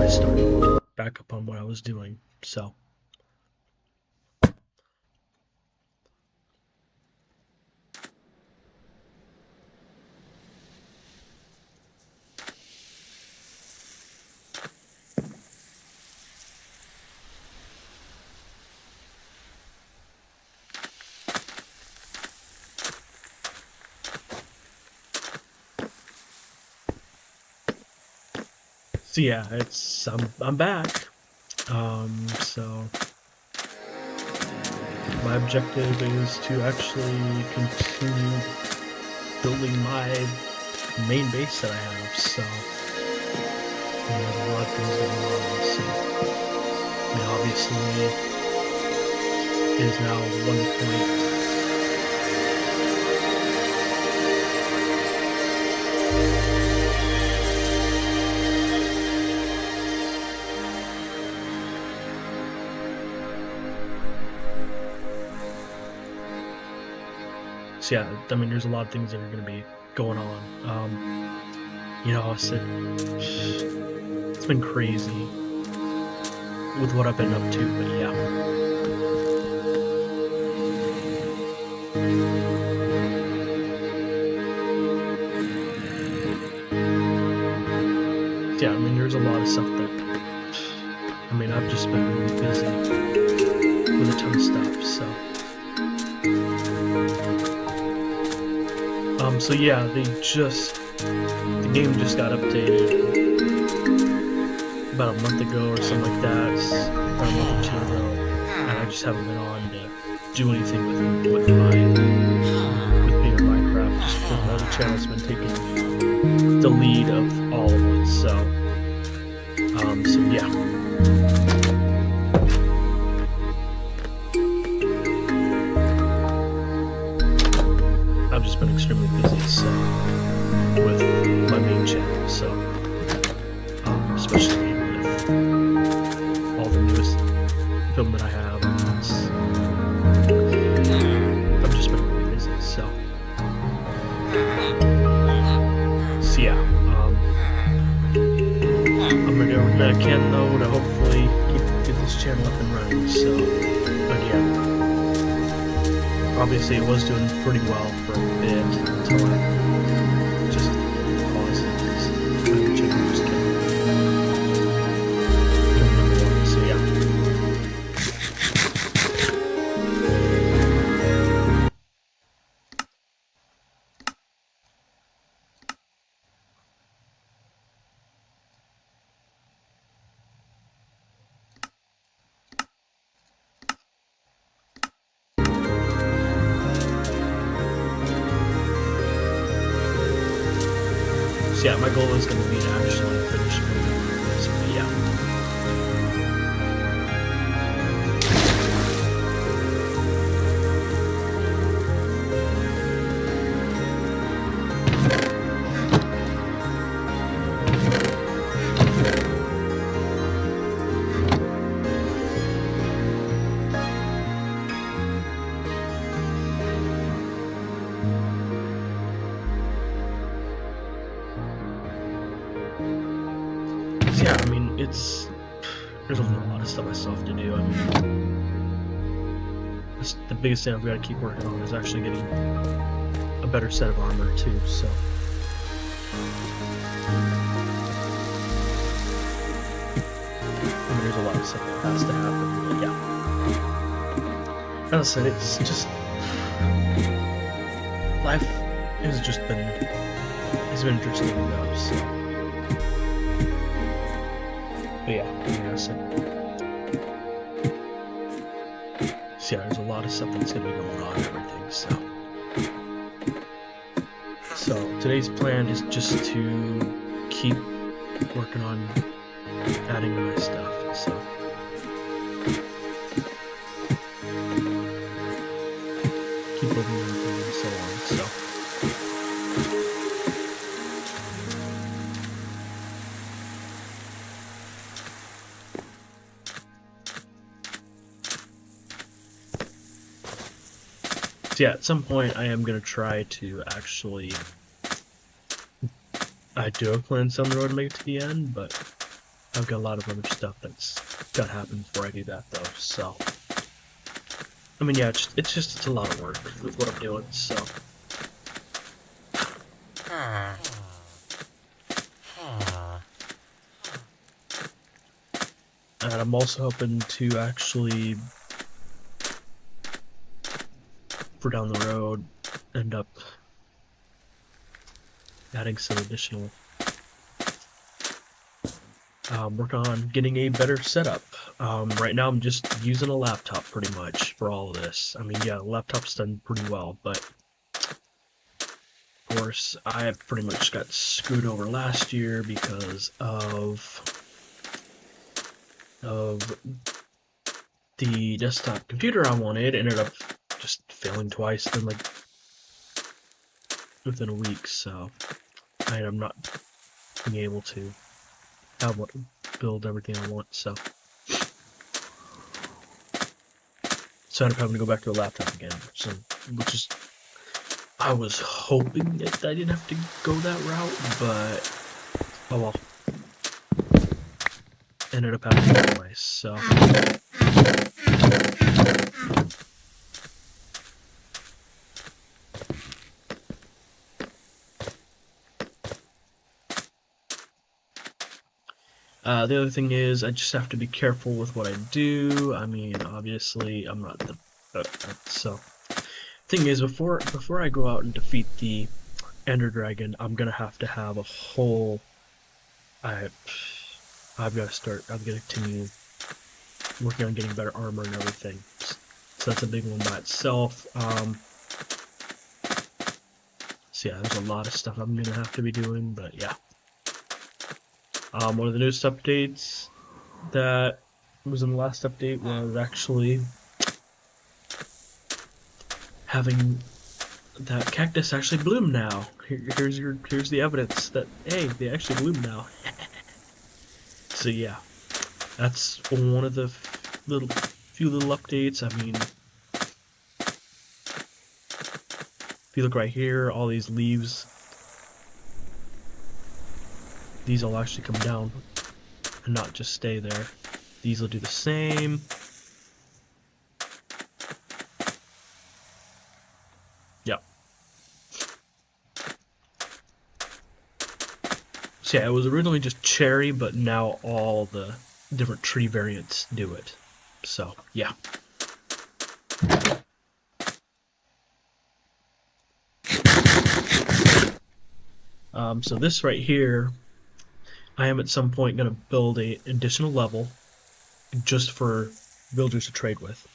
I started back up on what I was doing, so. So yeah, I'm back. So my objective is to actually continue building my main base that I have. So there's a lot of things going on. So I mean, obviously, it is now 1 point. So yeah, I mean, there's a lot of things that are going to be going on. You know, it's been crazy with what I've been up to, but yeah. Yeah, I mean, there's a lot of stuff that, I mean, I've just been really busy with a ton of stuff, so. So yeah, the game just got updated about a month ago or something like that, about a month or 2 ago, and I just haven't been on to do anything with being in Minecraft. Just because my other channel's been taking the lead of all of it, so yeah. I've just been extremely busy, so, with my main channel, so, especially with all the newest film that I have, I've just been really busy, so yeah, I'm gonna do everything I can, though, to hopefully get this channel up and running, so, but yeah. Obviously, it was doing pretty well for a bit until I just paused it because my channel just kept number 1. So yeah. Yeah, my goal is going to be to actually finish building this, but yeah. Yeah, I mean, there's a lot of stuff I still have to do. I mean, the biggest thing I've got to keep working on is actually getting a better set of armor too, so. I mean, there's a lot of stuff that has to happen, but yeah. As I said, it's just, life has just been, it's been interesting enough, so. But yeah, so yeah, there's a lot of stuff that's gonna be going on and everything, so today's plan is just to keep working on adding my stuff, so keep building everything and so on, so. So yeah, at some point I am going to try to actually, I do have plans down the road to make it to the end, but I've got a lot of other stuff that's got to happen before I do that, though. So, I mean, yeah, it's a lot of work with what I'm doing. So, and I'm also hoping to actually, for down the road, end up adding some additional work on getting a better setup. Right now I'm just using a laptop pretty much for all of this. I mean, yeah, the laptop's done pretty well, but of course I pretty much got screwed over last year because of the desktop computer I wanted. Ended up just failing twice then like within a week, so I am not being able to have what build everything I want, so I ended up having to go back to a laptop again, so which is I was hoping that I didn't have to go that route, but oh well. Ended up having to anyway, so the other thing is I just have to be careful with what I do. I mean, obviously I'm not the so thing is before I go out and defeat the Ender Dragon, I'm gonna have to have a whole I've got to continue working on getting better armor and everything. So that's a big one by itself. So yeah, there's a lot of stuff I'm gonna have to be doing, but yeah. One of the newest updates that was in the last update was actually having that cactus actually bloom now. Here's the evidence that hey, they actually bloom now. So yeah, that's one of the few little updates. I mean, if you look right here, all these leaves, these will actually come down and not just stay there. These will do the same. Yep. So yeah, it was originally just cherry, but now all the different tree variants do it. So yeah. So this right here, I am at some point going to build an additional level just for villagers to trade with,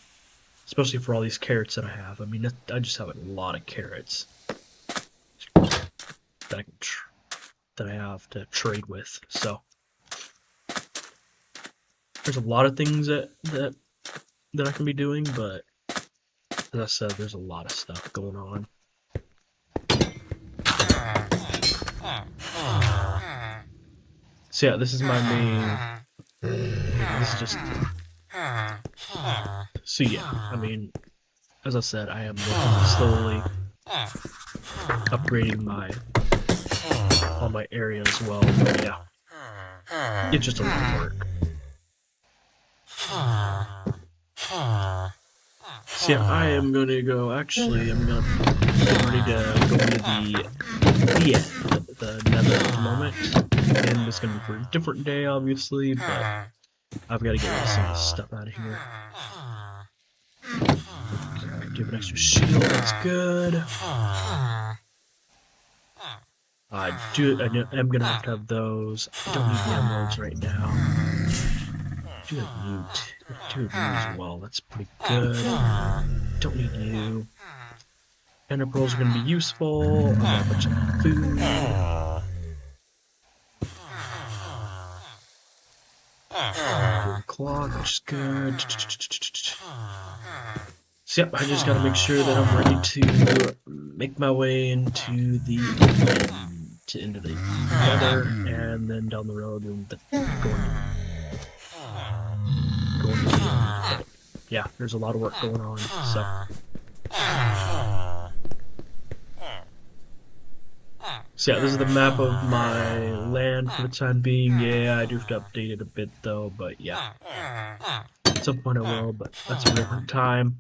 especially for all these carrots that I have. I mean, I just have a lot of carrots that I have to trade with. So there's a lot of things that I can be doing, but as I said, there's a lot of stuff going on. So yeah, this is my main. This is just. So yeah, I mean, as I said, I am slowly upgrading all my area as well. But yeah, it's just a lot of work. So yeah, I am gonna go. Actually, I'm gonna get ready to go into the nether at the moment. And it's gonna be for a different day, obviously, but I've got to get some of this stuff out of here. Do have an extra shield, that's good. I'm gonna have to have those. I don't need the emeralds right now. I do have loot. I do have loot as well, that's pretty good. Don't need you. Ender pearls are gonna be useful. I've got a bunch of food. Clog, which is good. So yep, I just gotta make sure that I'm ready to make my way into the nether, and then down the road and going to the yeah, there's a lot of work going on. So yeah, this is the map of my land for the time being. Yeah, I do have to update it a bit though, but yeah. At some point I will, but that's a different time.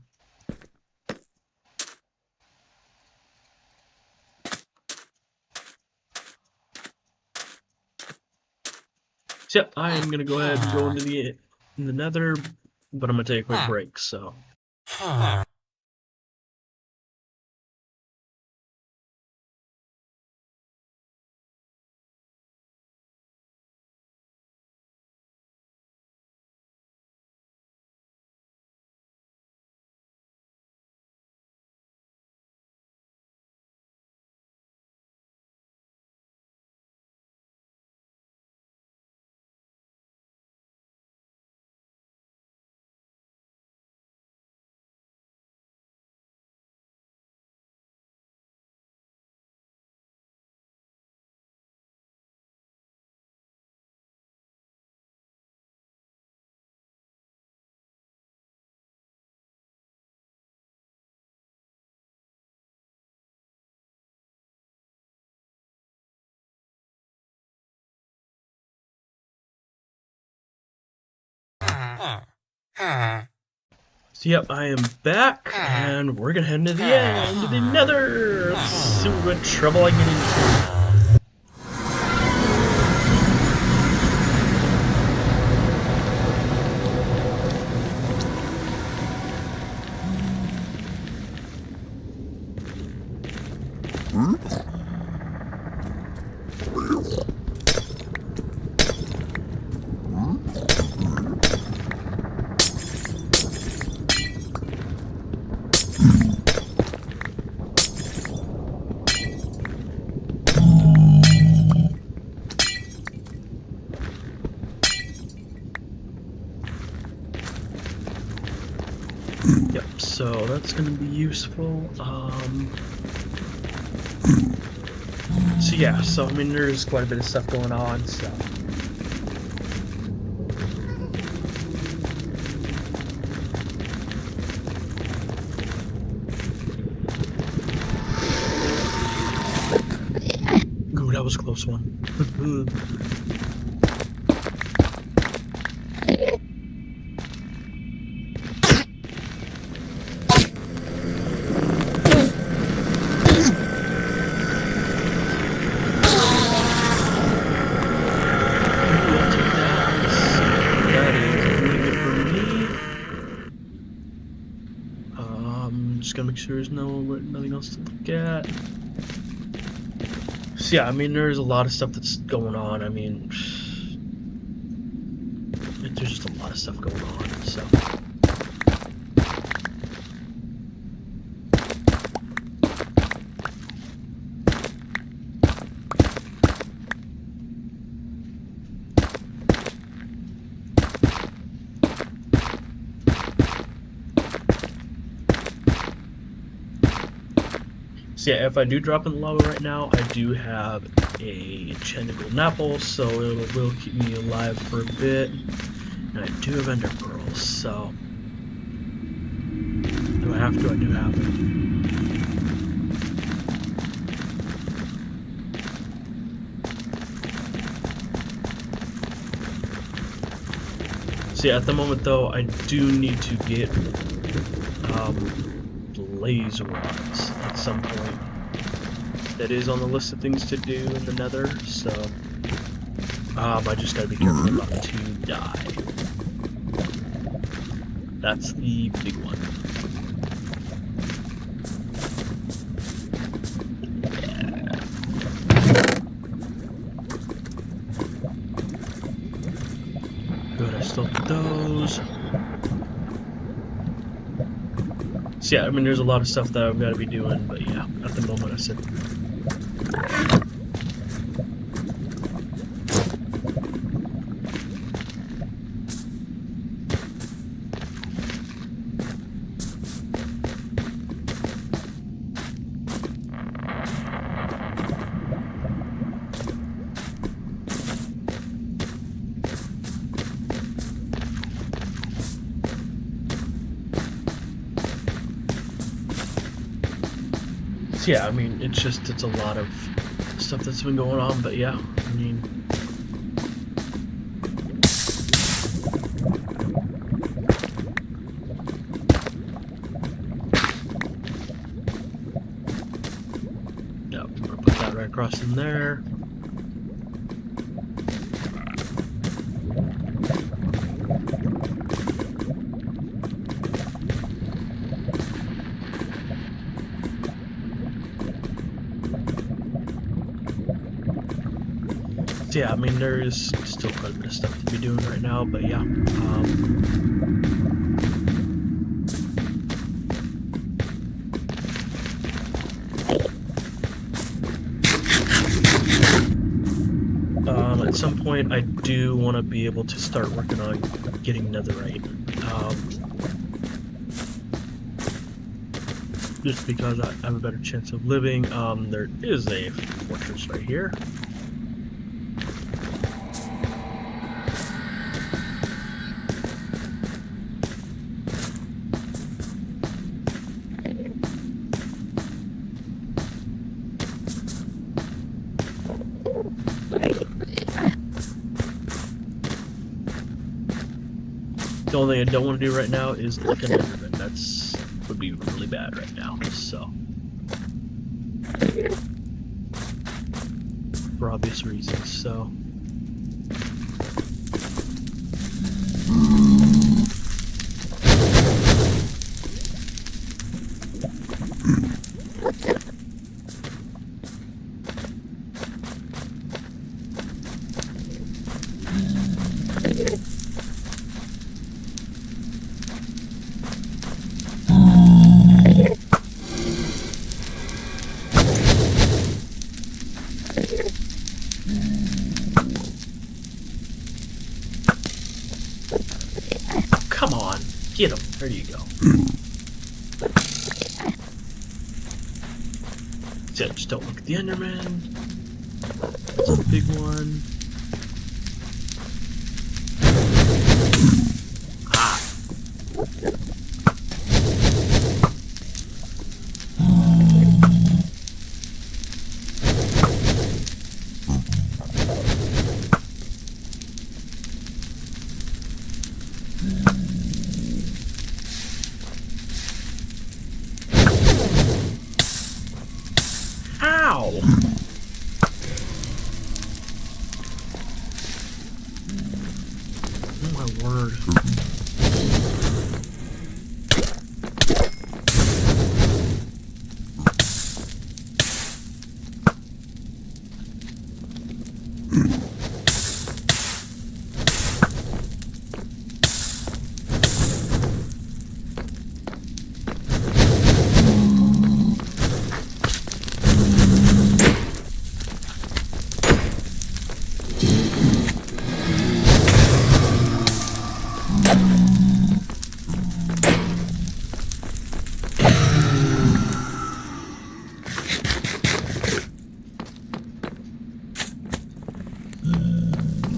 So yeah, I am gonna go ahead and go into the nether, but I'm gonna take a quick break, so. So yep, I am back, and we're gonna head into the end, to the nether! Let's see what trouble I get into. Yep, so that's gonna be useful. So yeah, so I mean there's quite a bit of stuff going on, so. Ooh, that was a close one. Just gotta make sure there's nothing else to look at. So yeah, I mean there's a lot of stuff that's going on. I mean, there's just a lot of stuff going on. So. So yeah, if I do drop in the lava right now, I do have a enchanted golden apple, so it will keep me alive for a bit. And I do have ender pearls, so do I have to? I do have it. So yeah, at the moment though, I do need to get blaze rods at some point. That is on the list of things to do in the nether, so I just gotta be careful not to die. That's the big one. Yeah. Good, I still have those. So yeah, I mean there's a lot of stuff that I've got to be doing, but yeah, at the moment I said. Yeah, I mean, it's a lot of stuff that's been going on, but yeah, I mean, yeah, I'm gonna put that right across in there. Yeah, I mean, there's still quite a bit of stuff to be doing right now, but yeah. At some point, I do want to be able to start working on getting netherite. Just because I have a better chance of living. There is a fortress right here. The only thing I don't want to do right now is look at Enderman. That's would be really bad right now. So, for obvious reasons. So. Come on, get him. There you go. So just don't look at the Enderman. That's a big one. Ah. Ow! Oh my word.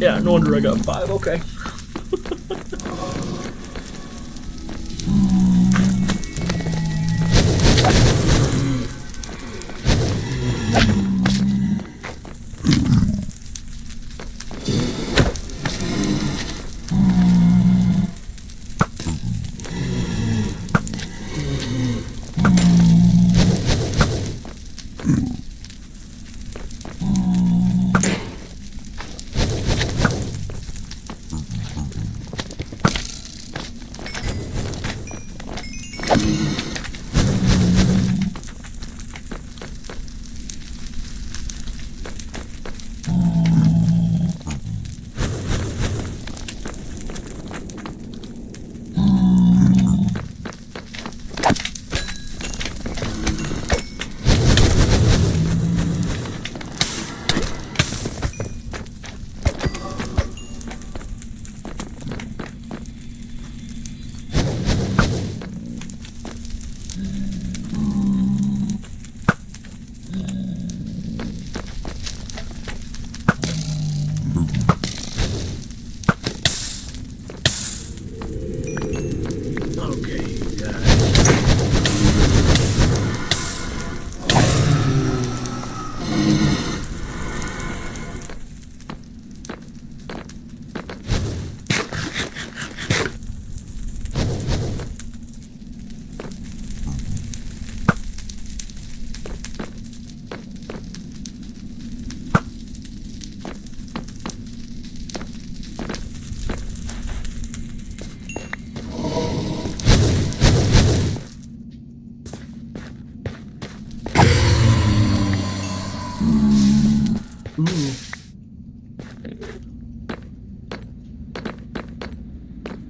Yeah, no wonder I got 5, okay.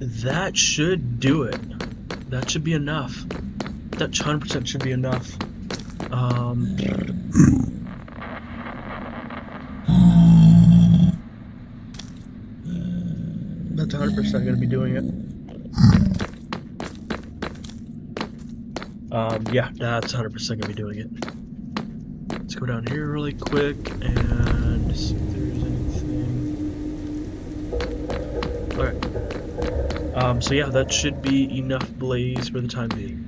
that should do it. That should be enough. That 100% should be enough. That's 100% gonna be doing it. Yeah, that's 100% gonna be doing it. Let's go down here really quick and see if there's anything. Alright. So yeah, that should be enough blaze for the time being.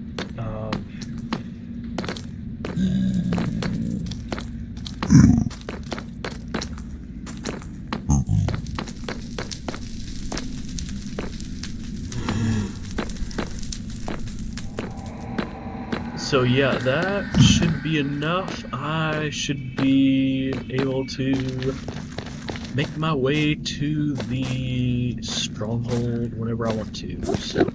So yeah, that should be enough. I should be able to make my way to the stronghold whenever I want to. So.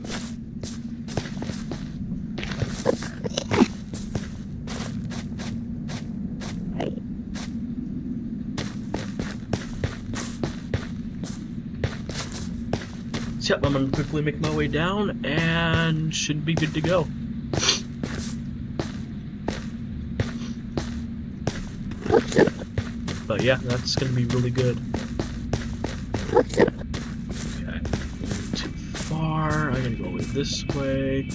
Yep, I'm gonna quickly make my way down and should be good to go. But yeah, that's gonna be really good. Okay, too far. I'm gonna go this way.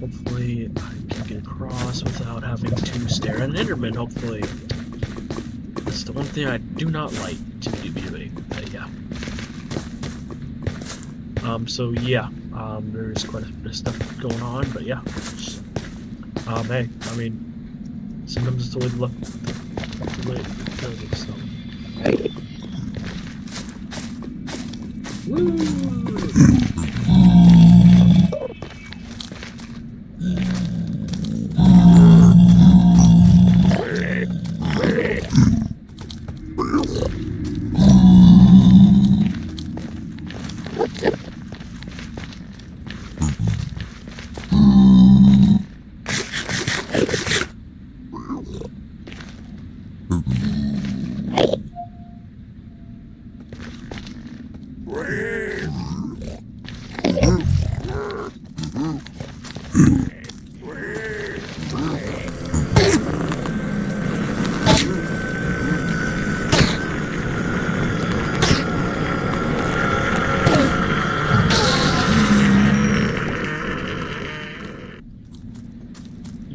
Hopefully I can get across without having to stare at an Enderman, hopefully. That's the one thing I do not like to be doing, but yeah. So yeah, there's quite a bit of stuff going on, but yeah. Hey, I mean, sometimes it's the way the way it does it, so. Woo!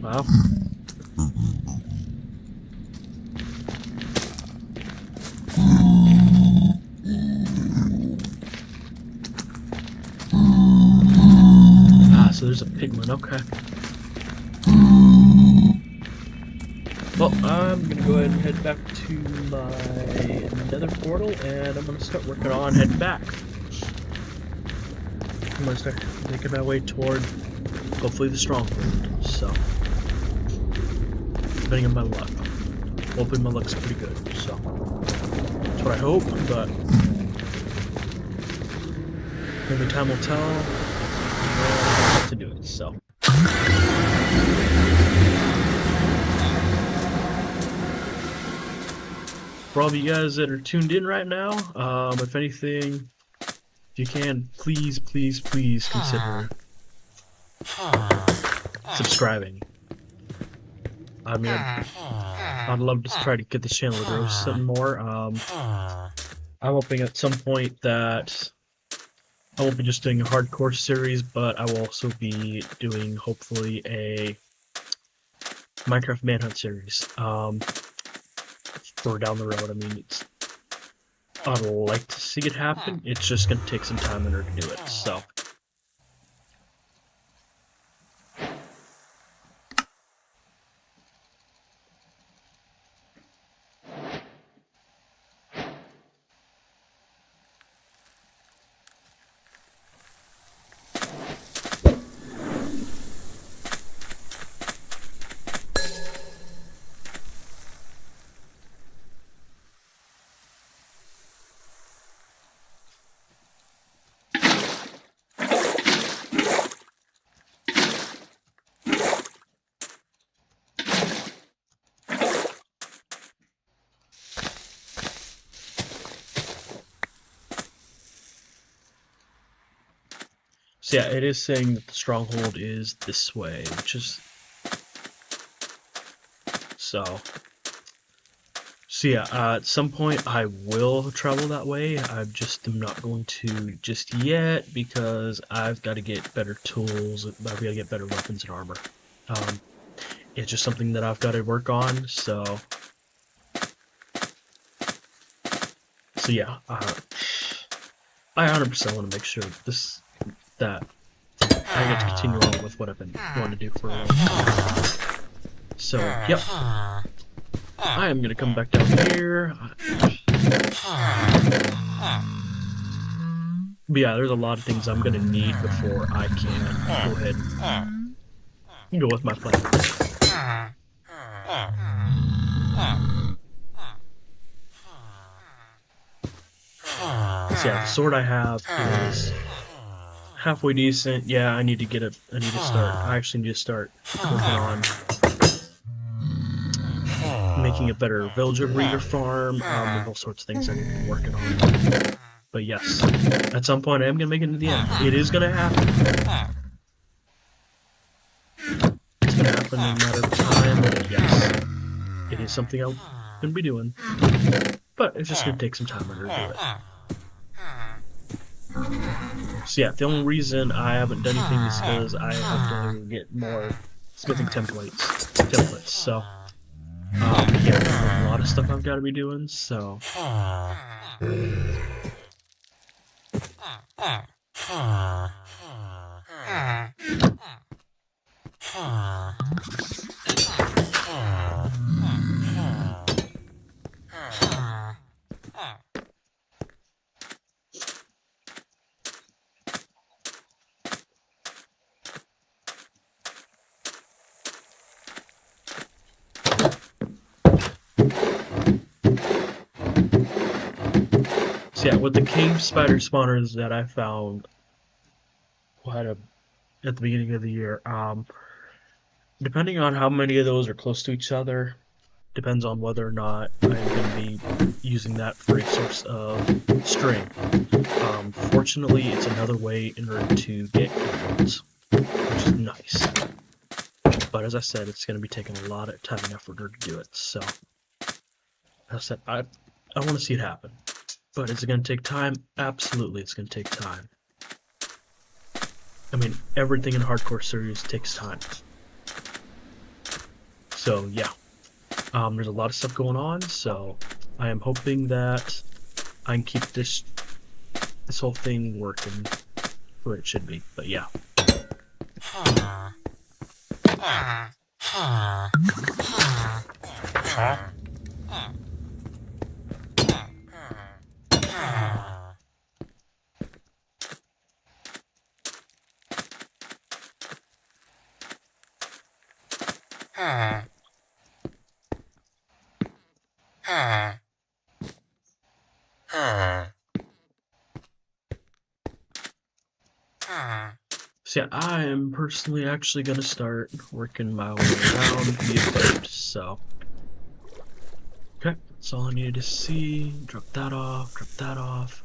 Wow. So there's a pigman, okay. Well, I'm gonna go ahead and head back to my nether portal, and I'm gonna start working on heading back. I'm gonna start making my way toward, hopefully, the stronghold, so. Depending on my luck. Hopefully my luck's pretty good, so. That's what I hope, but. Only time will tell. To do it, so. For all of you guys that are tuned in right now, if anything, if you can, please consider subscribing. I mean, I'd love to try to get this channel to grow some more. I'm hoping at some point that I won't be just doing a hardcore series, but I will also be doing, hopefully, a Minecraft Manhunt series for down the road. I mean, I'd like to see it happen. It's just going to take some time in order to do it, so. So yeah, it is saying that the stronghold is this way, which is... So yeah, at some point I will travel that way. I just am not going to just yet because I've got to get better tools. I've got to get better weapons and armor. It's just something that I've got to work on. So yeah, I 100% want to make sure that I get to continue on with what I've been wanting to do for a long time. So yep. I am going to come back down here. But yeah, there's a lot of things I'm going to need before I can go ahead and go with my plan. So yeah, the sword I have is halfway decent. Yeah, I need to start. I actually need to start working on making a better villager breeder farm. There's all sorts of things I need to be working on. But yes, at some point I am going to make it to the end. It is going to happen. It's going to happen in a matter of time, but yes, it is something I'm going to be doing. But it's just going to take some time in order to do it. So yeah, the only reason I haven't done anything is because I have to get more smithing templates. So yeah, there's a lot of stuff I've got to be doing. So yeah, with the cave spider spawners that I found at the beginning of the year, depending on how many of those are close to each other, depends on whether or not I'm going to be using that for a source of string. Fortunately, it's another way in order to get emeralds, which is nice. But as I said, it's going to be taking a lot of time and effort in order to do it. So, as I said, I want to see it happen. But is it going to take time? Absolutely, it's going to take time. I mean, everything in Hardcore series takes time. So, yeah. There's a lot of stuff going on, so I am hoping that I can keep this whole thing working where it should be. But, yeah. So yeah, I am personally actually going to start working my way around the boat, so. Okay, that's all I needed to see. Drop that off, drop that off.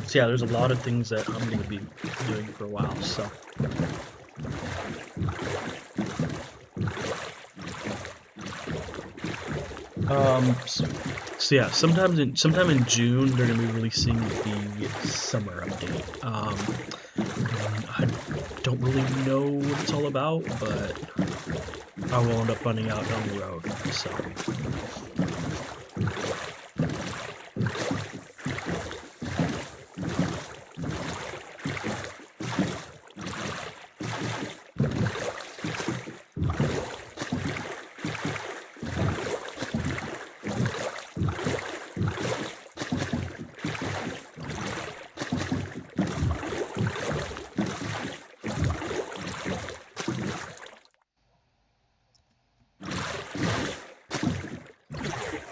So yeah, there's a lot of things that I'm going to be doing for a while, so. So yeah, sometime in June they're going to be releasing the summer update. I don't really know what it's all about, but I will end up finding out down the road, so.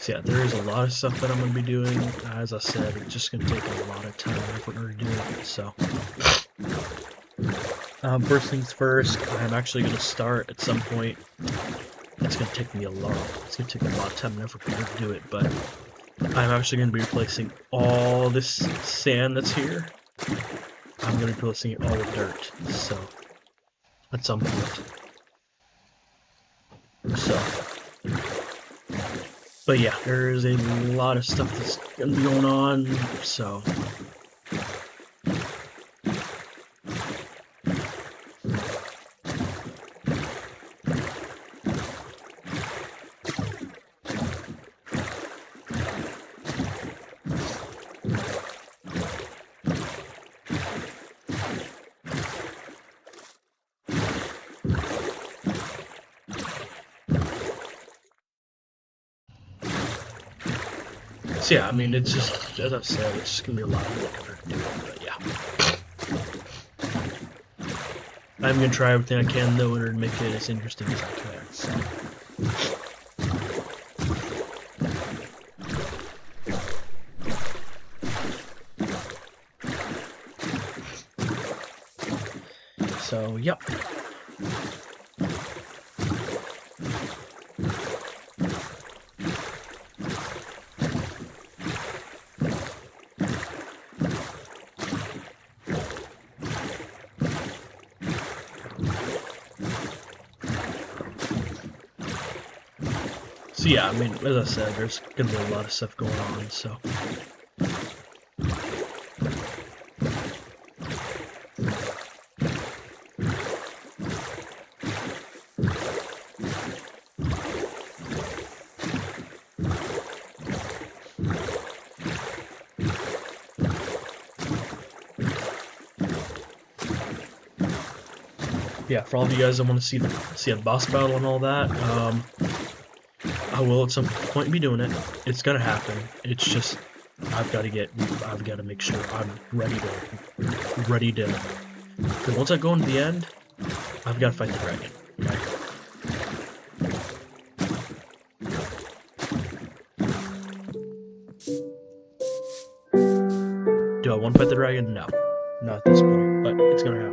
So yeah, there is a lot of stuff that I'm going to be doing. As I said, it's just going to take a lot of time and effort in order to do it. So, first things first, I'm actually going to start at some point. It's going to take me a lot. It's going to take a lot of time and effort in order to do it, but I'm actually going to be replacing all this sand that's here. I'm going to be replacing it all with dirt. So, at some point. So. But yeah, there is a lot of stuff that's gonna be going on, so. So yeah, I mean, it's just, as I said, it's just gonna be a lot of work to do it, but yeah. I'm gonna try everything I can, though, in order to make it as interesting as I can, so. So, yep. So yeah, I mean, as I said, there's gonna be a lot of stuff going on, so. Yeah, for all of you guys that want to see a boss battle and all that, I will at some point be doing it. It's gonna happen. It's just I've got to make sure I'm ready to. Because once I go into the end, I've got to fight the dragon. Okay? Do I want to fight the dragon? No, not at this point. But it's gonna happen.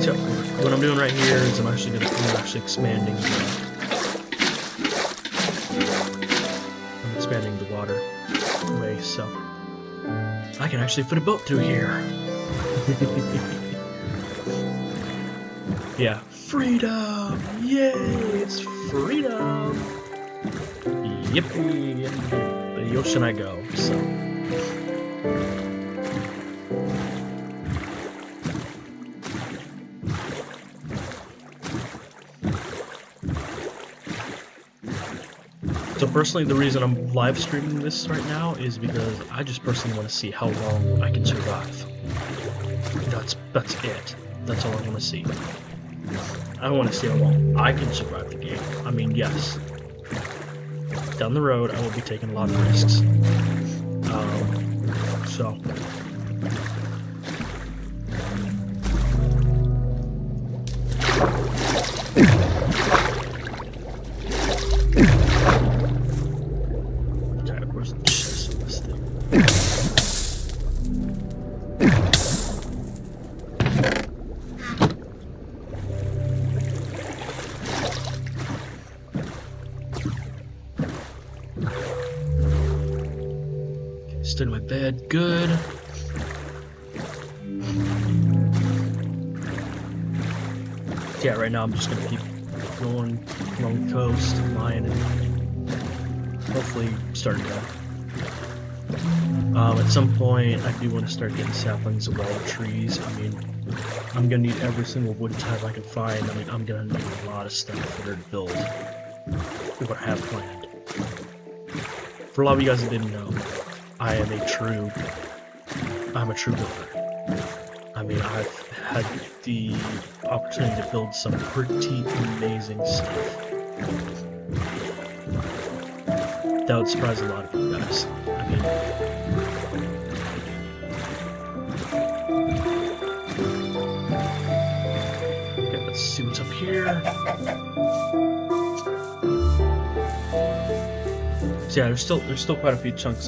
So what I'm doing right here is I'm actually expanding the water way, so I can actually fit a boat through here. Yeah, freedom! Yay! It's freedom! Yippee! The ocean I go, so. So personally, the reason I'm live streaming this right now is because I just personally want to see how long I can survive. That's it. That's all I want to see. I want to see how long I can survive the game. I mean, yes, down the road I will be taking a lot of risks. So. Stood in my bed, good. Yeah, right now I'm just gonna keep going along the coast, flying, and hopefully starting to. At some point, I do want to start getting saplings of all the trees. I mean, I'm gonna need every single wood type I can find. I mean, I'm gonna need a lot of stuff in order to build what I have planned. For a lot of you guys that didn't know, I'm a true builder. I mean, I've had the opportunity to build some pretty amazing stuff. That would surprise a lot of you guys. I mean, okay, let's see what's up here. So yeah, there's still quite a few chunks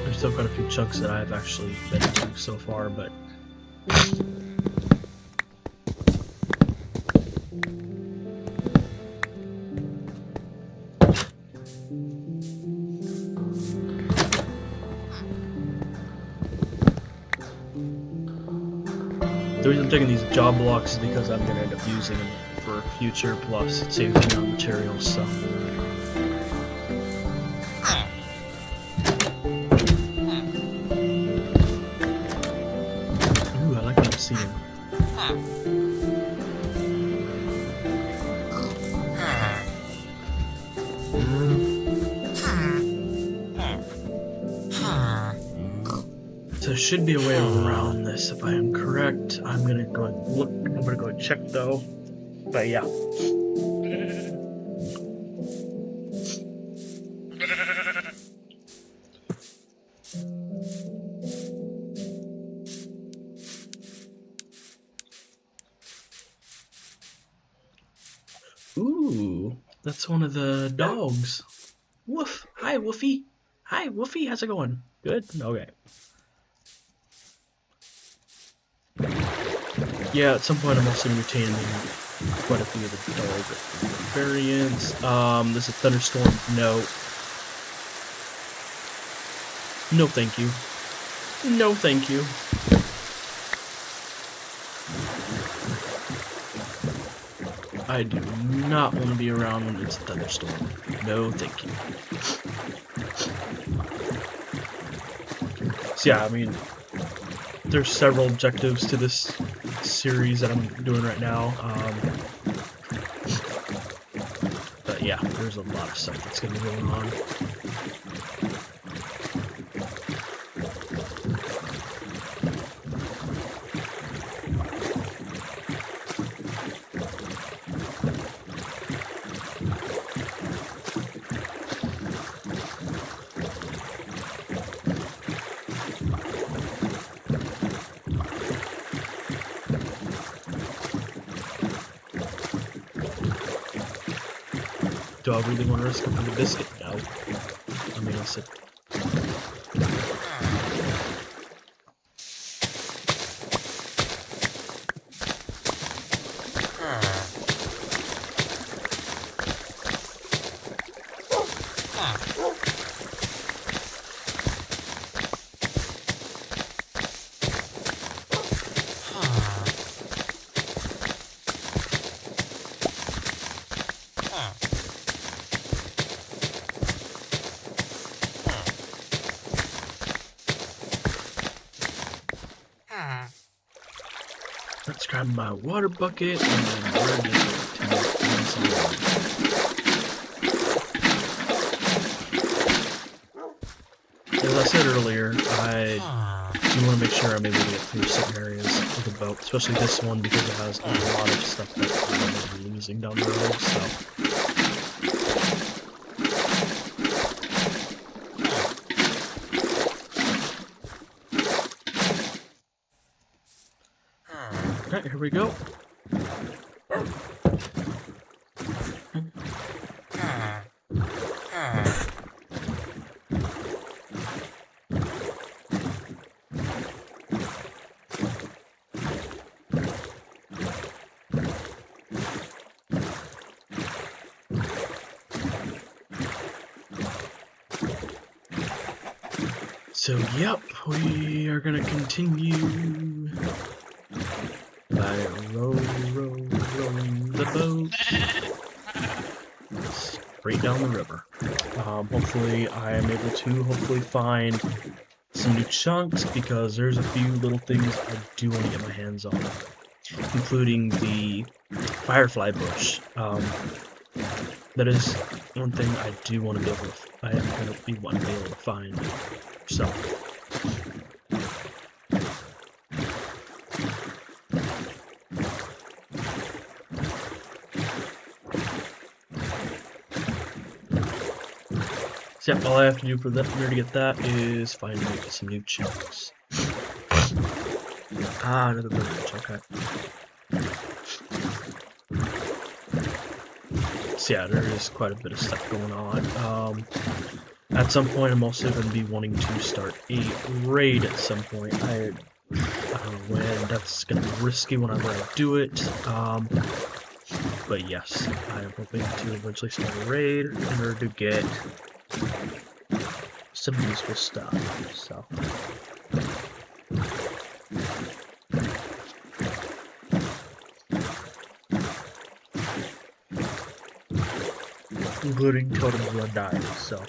There's still quite a few chunks that I've actually been to so far, but the reason I'm taking these job blocks is because I'm going to end up using them for future, plus it saves me on materials, so. Ooh, I like what I'm seeing. So there should be a way around this if I am correct. I'm gonna go and look. I'm gonna go and check though. But yeah. Ooh, that's one of the dogs. Woof. Hi, Woofy. Hi, Woofy. How's it going? Good? Okay. Yeah, at some point I'm also going to be retaining quite a few of the dog variants. This is Thunderstorm. No. No, thank you. No, thank you. I do not want to be around when it's a thunderstorm. No, thank you. So yeah, I mean, there's several objectives to this series that I'm doing right now. But yeah, there's a lot of stuff that's going to be going on. Do I really want to risk it for the biscuit? No. I mean, it's a... Let's grab my water bucket and then we're going to find some water. As I said earlier, I do want to make sure I'm able to get through certain areas of the boat, especially this one because it has a lot of stuff that I'm going to be using down the road, so... Alright, here we go. So, yep, we are going to continue by rowing the boat straight down the river. Hopefully I am able to find some new chunks because there's a few little things I do want to get my hands on, including the firefly bush. That is one thing I do want to be able to, I am going to be wanting to be able to find. So, So yeah, all I have to do for that in order to get that is find some new chunks. Ah, another village, okay. So yeah, there is quite a bit of stuff going on. At some point, I'm also going to be wanting to start a raid at some point. I don't know when. That's going to be risky whenever I do it. But yes, I am hoping to eventually start a raid in order to get some useful stuff. So. Including totems when dying, so.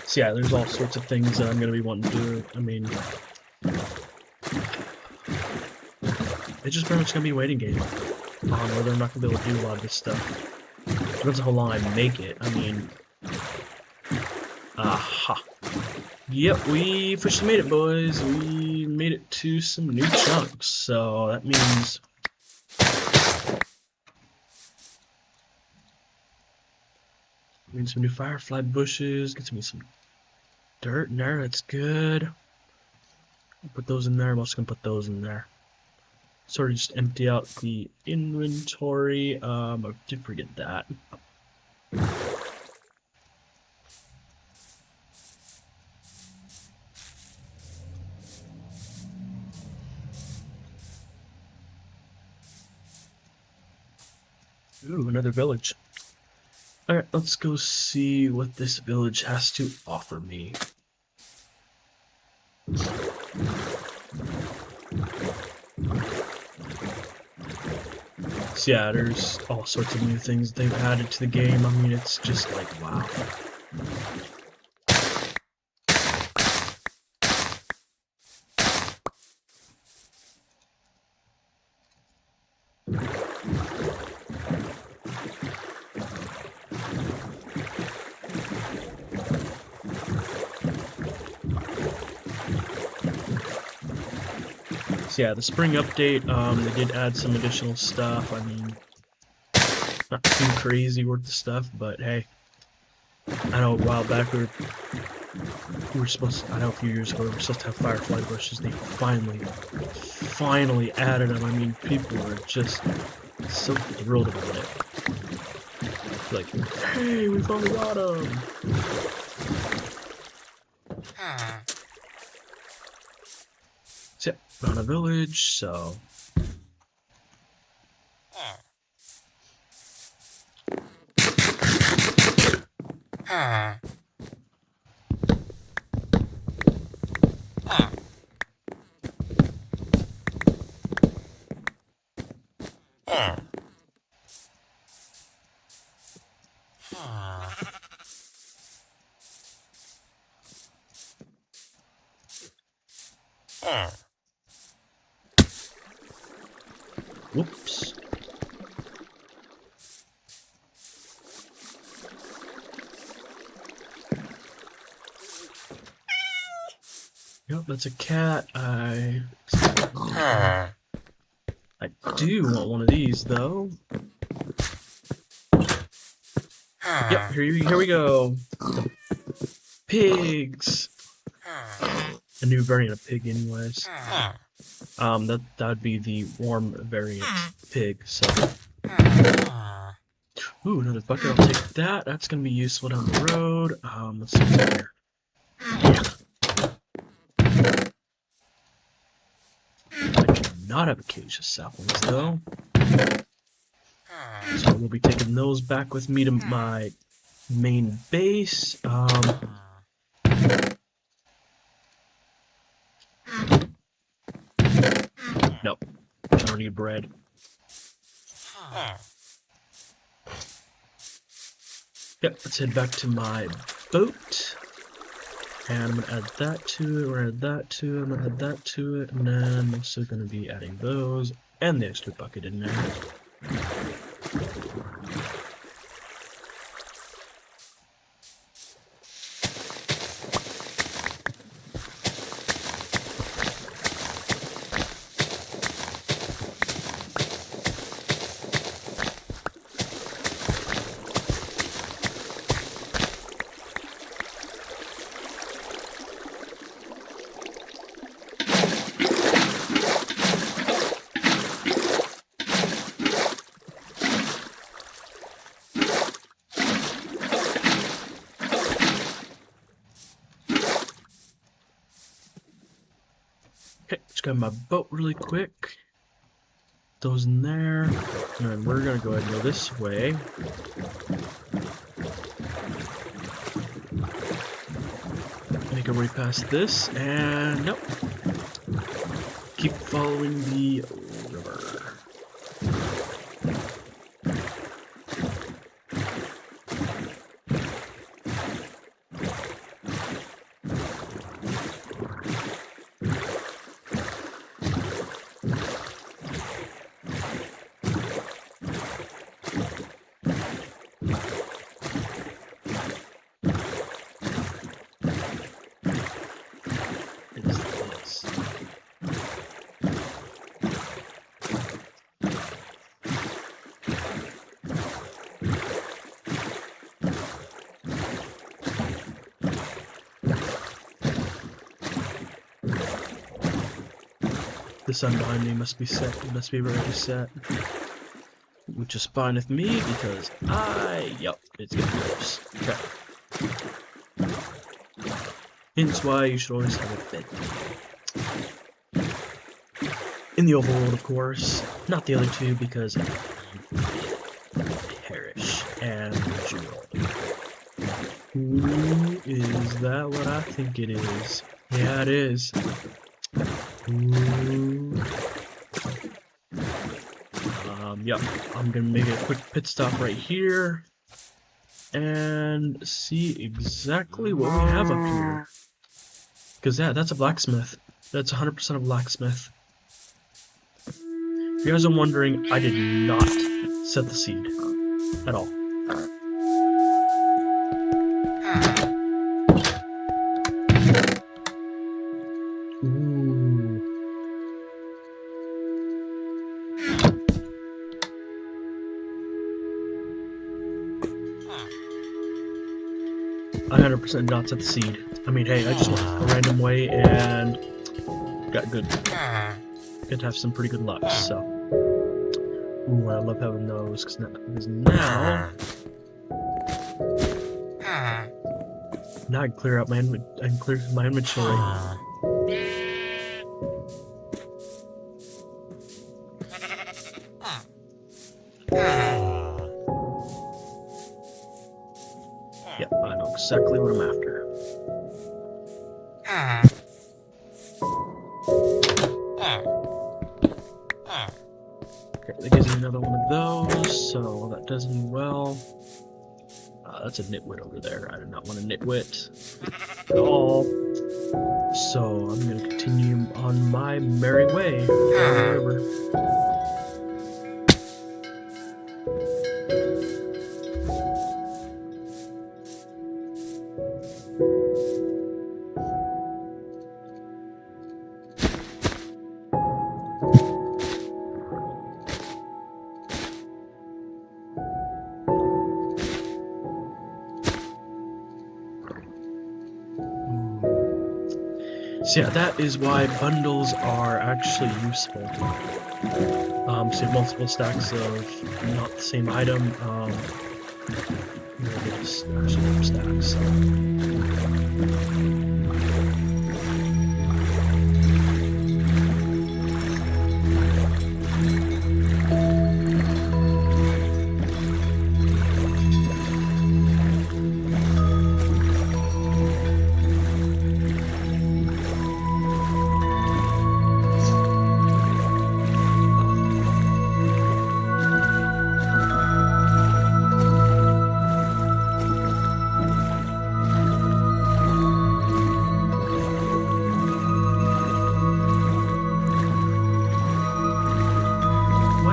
So yeah, there's all sorts of things that I'm going to be wanting to do. I mean, it's just pretty much going to be a waiting game on whether I'm not going to be able to do a lot of this stuff. Depends on how long I make it. I mean, aha. Yep, we officially made it, boys. We made it to some new chunks, so that means some new firefly bushes. Get me some dirt in there. That's good. Put those in there. I'm also gonna put those in there. Sort of just empty out the inventory. I did forget that. Ooh, another village. Alright, let's go see what this village has to offer me. So yeah, there's all sorts of new things they've added to the game. I mean, it's just like, wow. So yeah, the spring update, they did add some additional stuff. I mean, not too crazy worth the stuff, but hey, I know a while back we were supposed to, I know a few years ago we were supposed to have firefly bushes. They finally added them. I mean, people are just so thrilled about it. Like, hey, we finally got them. So, found a village, so. Whoops. Yep, that's a cat. I do want one of these, though. Yep, here we go. The pigs. A new variant of pig, anyways. That'd be the warm variant pig. So, ooh, another bucket. I'll take that. That's gonna be useful down the road. Let's see what's here. I do not have acacia saplings though, so we'll be taking those back with me to my main base. Nope, I don't need bread. Yep, let's head back to my boat. And I'm gonna add that to it, we're gonna add that to it, I'm gonna add that to it, and then I'm also gonna be adding those and the extra bucket in there. Okay, just grab my boat really quick. Those in there. And then we're gonna go ahead and go this way. Make our way past this, and nope. Keep following the river. The sun behind me must be set. It must be already set. Which is fine with me because yep, it's getting close. Okay. Hence why you should always have a bed. In the overworld, of course. Not the other two because perish and jewel. Ooh, is that what I think it is? Yeah, it is. Ooh. Yep, I'm gonna make a quick pit stop right here and see exactly what we have up here. Because yeah, that's a blacksmith. That's 100% a blacksmith. If you guys are wondering, I did not set the seed at all. I 100% not set the seed. I mean, hey, I just went a random way and got good. Get to have some pretty good luck. So, ooh, I love having those because now I can clear out my inventory. Yep, I know exactly what I'm after. Okay, that gives me another one of those, so that does me well. That's a nitwit over there. I do not want a nitwit at all. So I'm going to continue on my merry way down the river. So yeah, that is why bundles are actually useful. So you have multiple stacks of not the same item, actually stacks.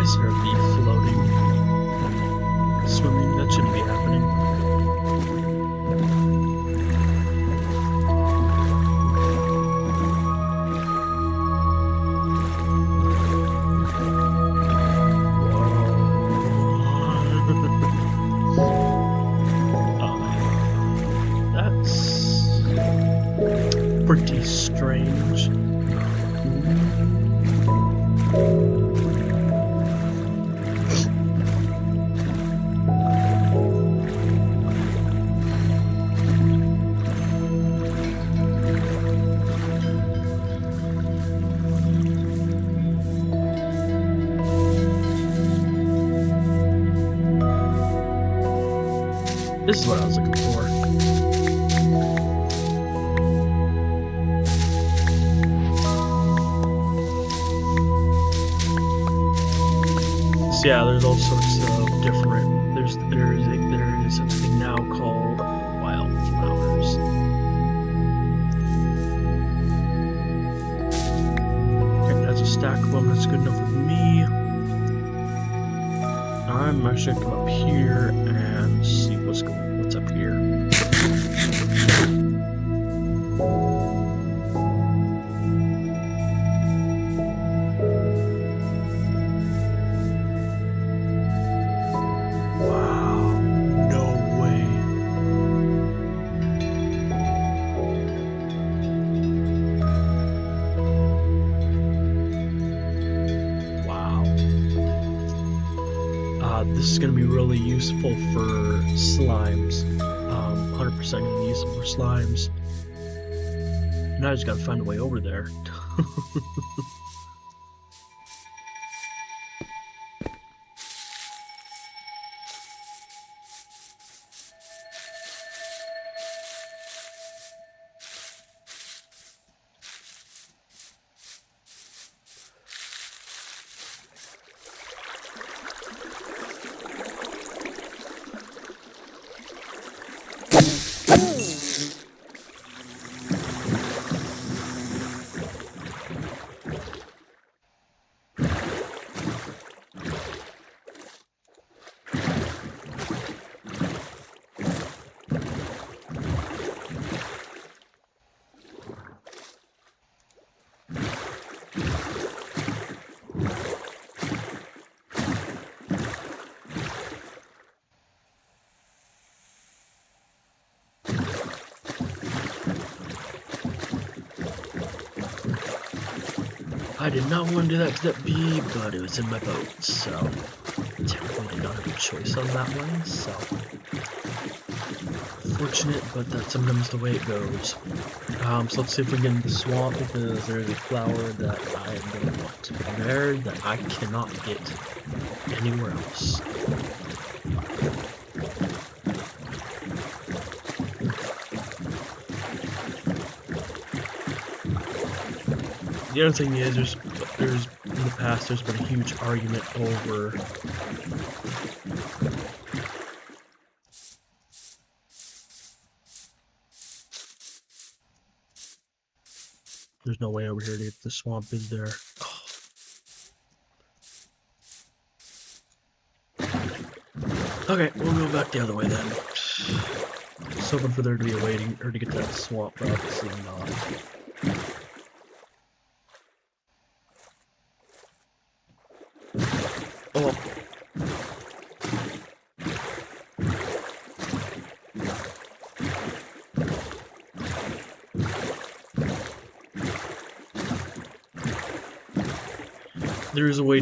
Is there a bee floating? Swimming? That shouldn't be happening. That's pretty strange. This is what I was looking for. So yeah, there's all sorts of different. There is something now called wildflowers. Okay, that's a stack of them. That's good enough with me. I'm actually gonna come up here and see what's up here. Wow, no way. Wow. This is gonna be really useful for slimes. 100% gonna be useful for slimes. Now I just gotta find a way over there. I did not want to do that to that bee, but it was in my boat, so technically did not have a choice on that one, so fortunate, but that's sometimes the way it goes. So let's see if we get in the swamp, because there's a flower that I am going to want there that I cannot get anywhere else. The other thing is, there's in the past there's been a huge argument over there's no way over here to get the swamp, is there? Oh. Okay, we'll go back the other way then. Just hoping for there to be a way to get to that swamp, but obviously not. Oh. There's a way,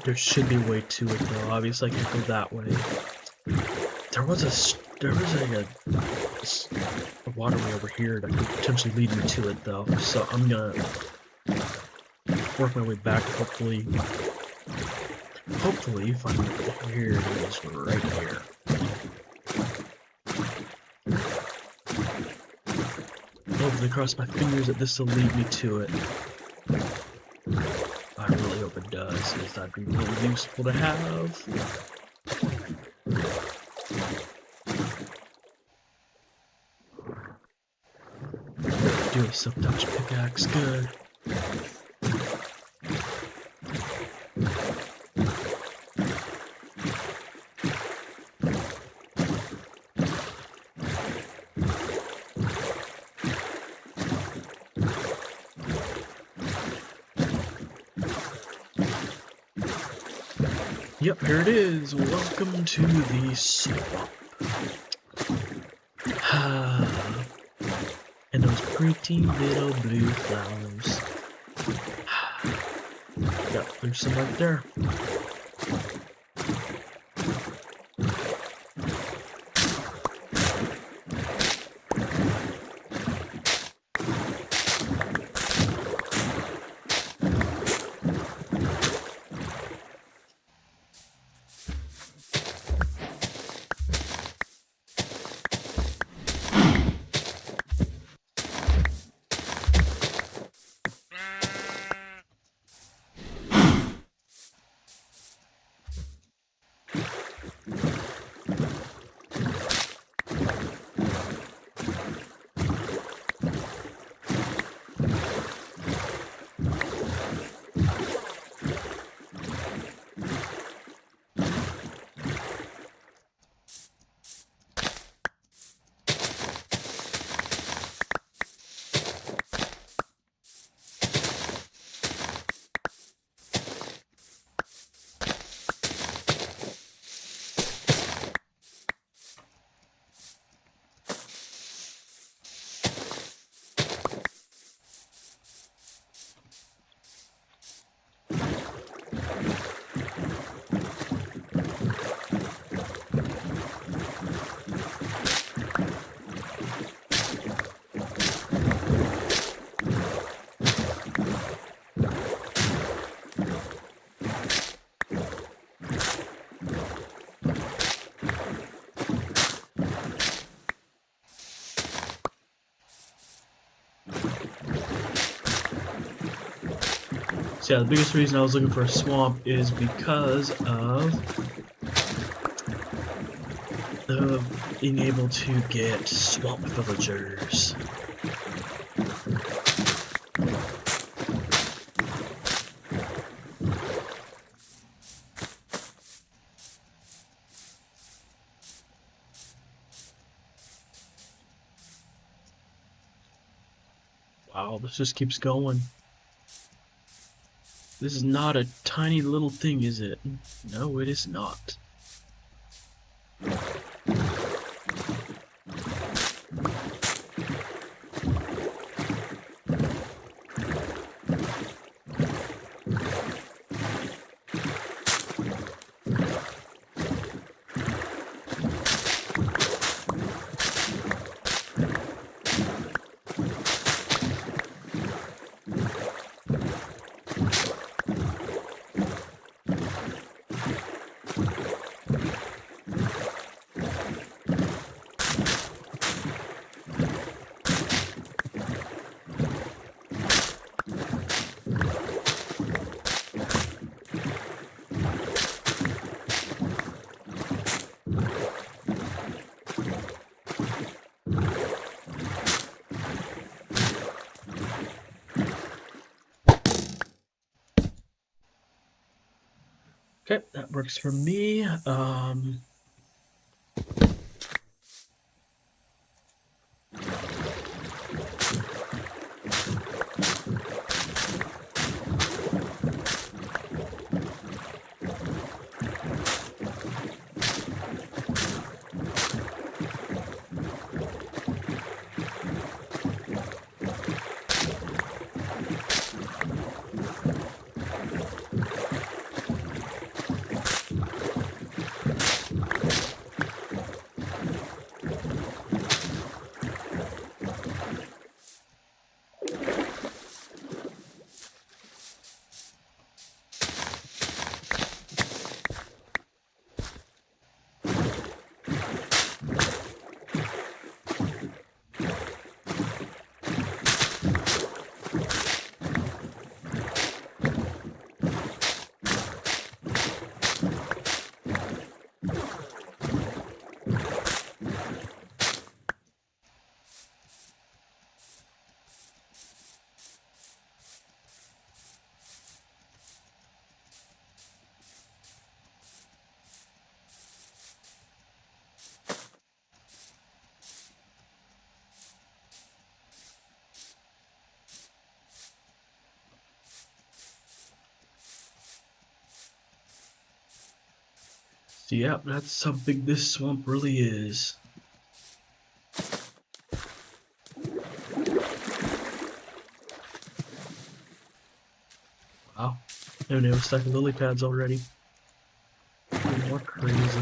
there should be a way to it though. Obviously I can't go that way. There was like a waterway over here that could potentially lead me to it though. So I'm gonna work my way back, hopefully if I'm here, it is right here. Hopefully cross my fingers that this will lead me to it. I really hope it does, because that'd be really useful to have. Do a silk touch pickaxe, good. Yep, here it is. Welcome to the swamp. And those pretty little blue flowers. Yep, there's some right there. So yeah, the biggest reason I was looking for a swamp is because of being able to get swamp villagers. Wow, this just keeps going. This is not a tiny little thing, is it? No, it is not. Okay, that works for me. So yeah, that's how big this swamp really is. Wow. And it was stacking lily pads already. Even more crazy.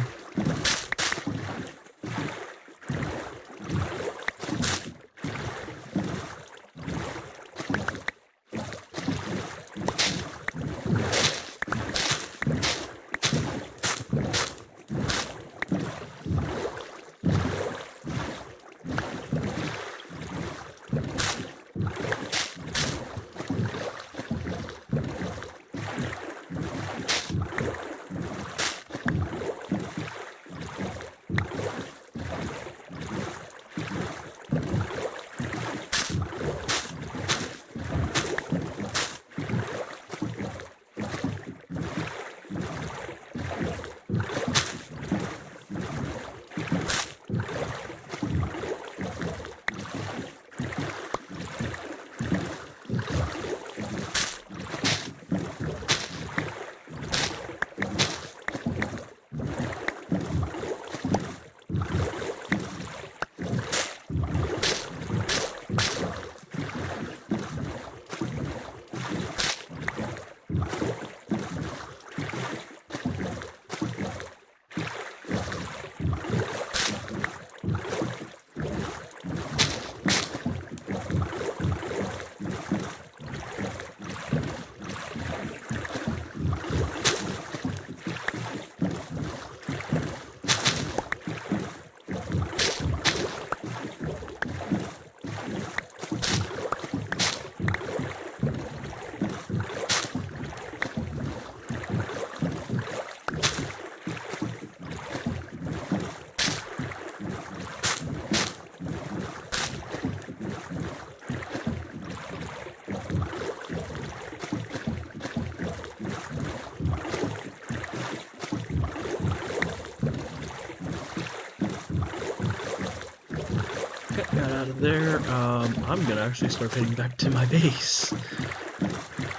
out of there, I'm gonna actually start heading back to my base. A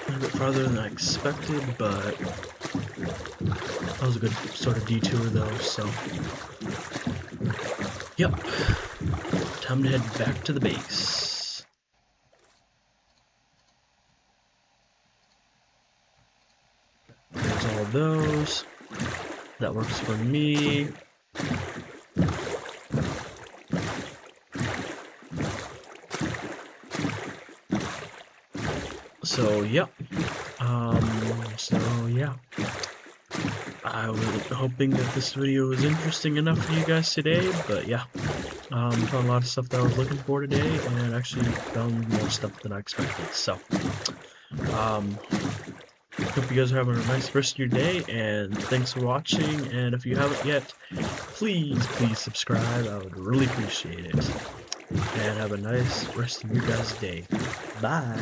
little bit farther than I expected, but that was a good sort of detour though, so. Yep. Time to head back to the base. There's all of those. That works for me. So yep. I was hoping that this video was interesting enough for you guys today, but yeah. Found a lot of stuff that I was looking for today, and actually found more stuff than I expected. So, hope you guys are having a nice rest of your day, and thanks for watching. And if you haven't yet, please subscribe. I would really appreciate it. And have a nice rest of your guys' day. Bye.